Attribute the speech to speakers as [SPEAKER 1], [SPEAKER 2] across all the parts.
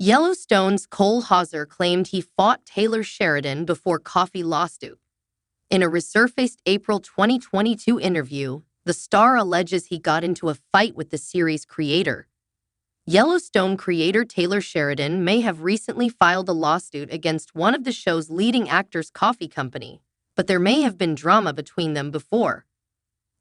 [SPEAKER 1] Yellowstone's Cole Hauser claimed he fought Taylor Sheridan before coffee lawsuit. In a resurfaced April 2022 interview, the star alleges he got into a fight with the series creator. Yellowstone creator Taylor Sheridan may have recently filed a lawsuit against one of the show's leading actors' coffee company, but there may have been drama between them before.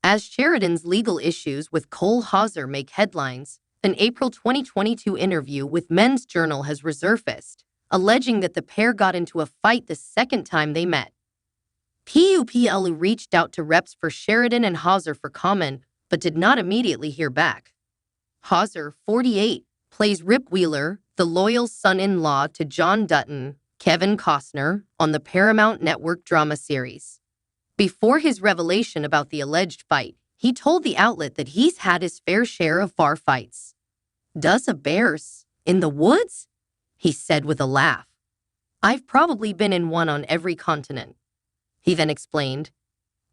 [SPEAKER 1] As Sheridan's legal issues with Cole Hauser make headlines, an April 2022 interview with Men's Journal has resurfaced, alleging that the pair got into a fight the second time they met. PUPLU reached out to reps for Sheridan and Hauser for comment, but did not immediately hear back. Hauser, 48, plays Rip Wheeler, the loyal son-in-law to John Dutton, Kevin Costner, on the Paramount Network drama series. Before his revelation about the alleged fight, he told the outlet that he's had his fair share of bar fights. "Does a bears in the woods?" he said with a laugh. "I've probably been in one on every continent." He then explained,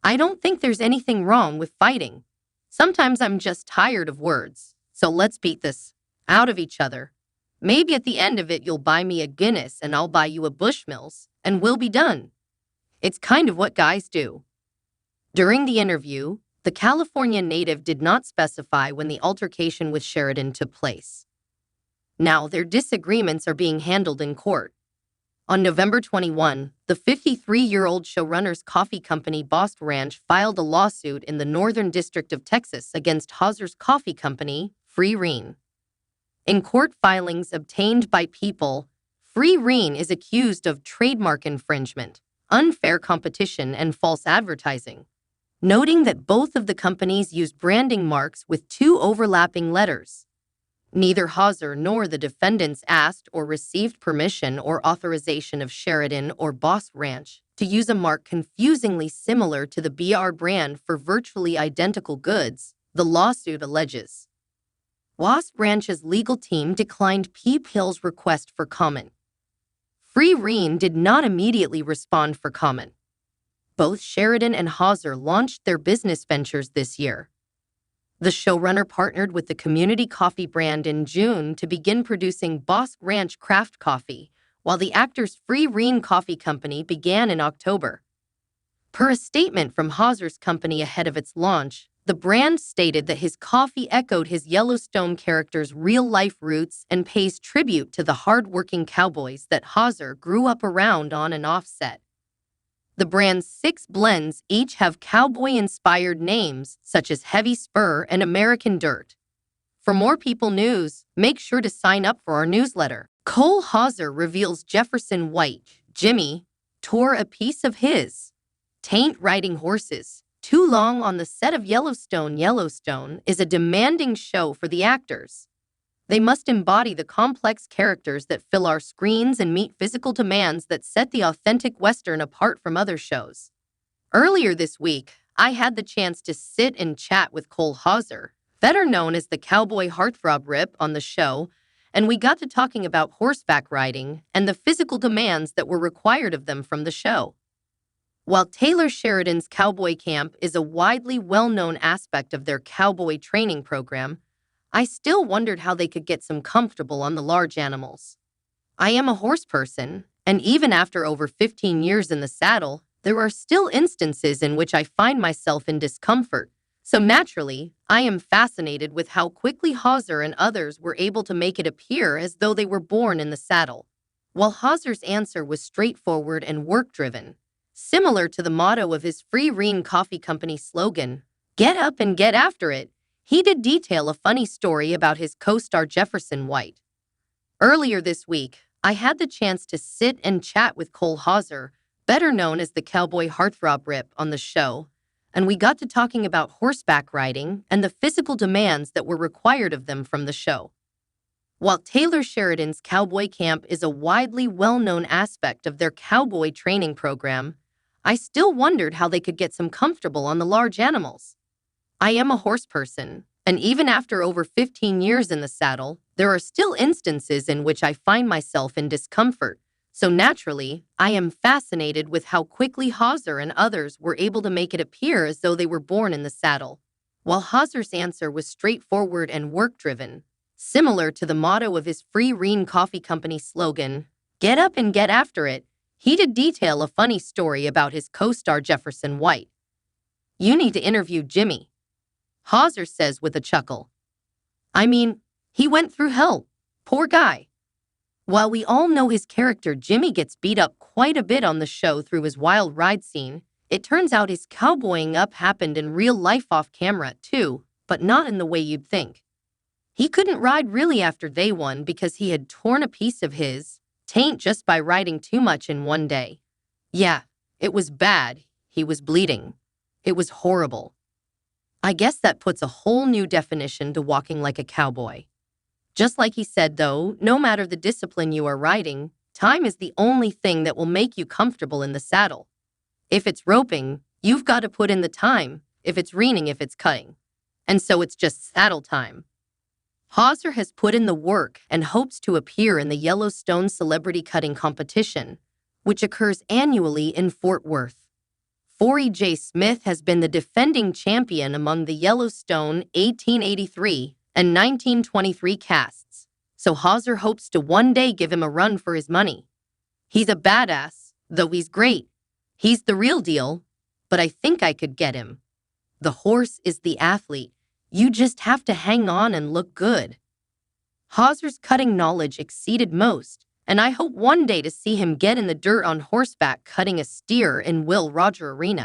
[SPEAKER 1] "I don't think there's anything wrong with fighting. Sometimes I'm just tired of words, so let's beat this out of each other. Maybe at the end of it you'll buy me a Guinness and I'll buy you a Bushmills, and we'll be done." It's kind of what guys do. During the interview, the California native did not specify when the altercation with Sheridan took place. Now, their disagreements are being handled in court. On November 21, the 53-year-old showrunner's coffee company Boss Ranch filed a lawsuit in the Northern District of Texas against Hauser's coffee company, Free Reen. In court filings obtained by People, Free Reen is accused of trademark infringement, unfair competition, and false advertising, noting that both of the companies used branding marks with two overlapping letters. Neither Hauser nor the defendants asked or received permission or authorization of Sheridan or Boss Ranch to use a mark confusingly similar to the BR brand for virtually identical goods, the lawsuit alleges. Boss Ranch's legal team declined PPL's request for comment. Free Reen did not immediately respond for comment. Both Sheridan and Hauser launched their business ventures this year. The showrunner partnered with the community coffee brand in June to begin producing Boss Ranch craft coffee, while the actor's Free Reen Coffee Company began in October. Per a statement from Hauser's company ahead of its launch, the brand stated that his coffee echoed his Yellowstone character's real-life roots and pays tribute to the hard-working cowboys that Hauser grew up around on and off set. The brand's 6 blends each have cowboy-inspired names such as Heavy Spur and American Dirt. For more People news, make sure to sign up for our newsletter. Cole Hauser reveals Jefferson White, Jimmy, tore a piece of his. Taint riding horses. Too long on the set of Yellowstone. Yellowstone is a demanding show for the actors. They must embody the complex characters that fill our screens and meet physical demands that set the authentic Western apart from other shows. Earlier this week, I had the chance to sit and chat with Cole Hauser, better known as the cowboy heartthrob Rip, on the show, and we got to talking about horseback riding and the physical demands that were required of them from the show. While Taylor Sheridan's cowboy camp is a widely well-known aspect of their cowboy training program, I still wondered how they could get some comfortable on the large animals. I am a horse person, and even after over 15 years in the saddle, there are still instances in which I find myself in discomfort. So naturally, I am fascinated with how quickly Hauser and others were able to make it appear as though they were born in the saddle. While Hauser's answer was straightforward and work-driven, similar to the motto of his Free Reen Coffee Company slogan, "Get up and get after it," he did detail a funny story about his co-star Jefferson White. Earlier this week, I had the chance to sit and chat with Cole Hauser, better known as the cowboy heartthrob Rip, on the show, and we got to talking about horseback riding and the physical demands that were required of them from the show. While Taylor Sheridan's cowboy camp is a widely well-known aspect of their cowboy training program, I still wondered how they could get some comfortable on the large animals. I am a horse person, and even after over 15 years in the saddle, there are still instances in which I find myself in discomfort. So naturally, I am fascinated with how quickly Hauser and others were able to make it appear as though they were born in the saddle. While Hauser's answer was straightforward and work-driven, Similar to the motto of his Free Reen Coffee Company slogan, "Get up and get after it," he did detail a funny story about his co-star Jefferson White. "You need to interview Jimmy," Hauser says with a chuckle. "I mean, he went through hell. Poor guy." While we all know his character, Jimmy gets beat up quite a bit on the show through his wild ride scene. It turns out his cowboying up happened in real life off camera too, but not in the way you'd think. He couldn't ride really after day one because he had torn a piece of his taint just by riding too much in one day. Yeah, it was bad. He was bleeding. It was horrible. I guess that puts a whole new definition to walking like a cowboy. Just like he said, though, no matter the discipline you are riding, time is the only thing that will make you comfortable in the saddle. If it's roping, you've got to put in the time. If it's reining, if it's cutting. And so it's just saddle time. Hauser has put in the work and hopes to appear in the Yellowstone Celebrity Cutting Competition, which occurs annually in Fort Worth. Forey J. Smith has been the defending champion among the Yellowstone 1883 and 1923 casts, so Hauser hopes to one day give him a run for his money. He's a badass, though he's great. He's the real deal, but I think I could get him. The horse is the athlete. You just have to hang on and look good. Hauser's cutting knowledge exceeded most, and I hope one day to see him get in the dirt on horseback cutting a steer in Will Roger Arena.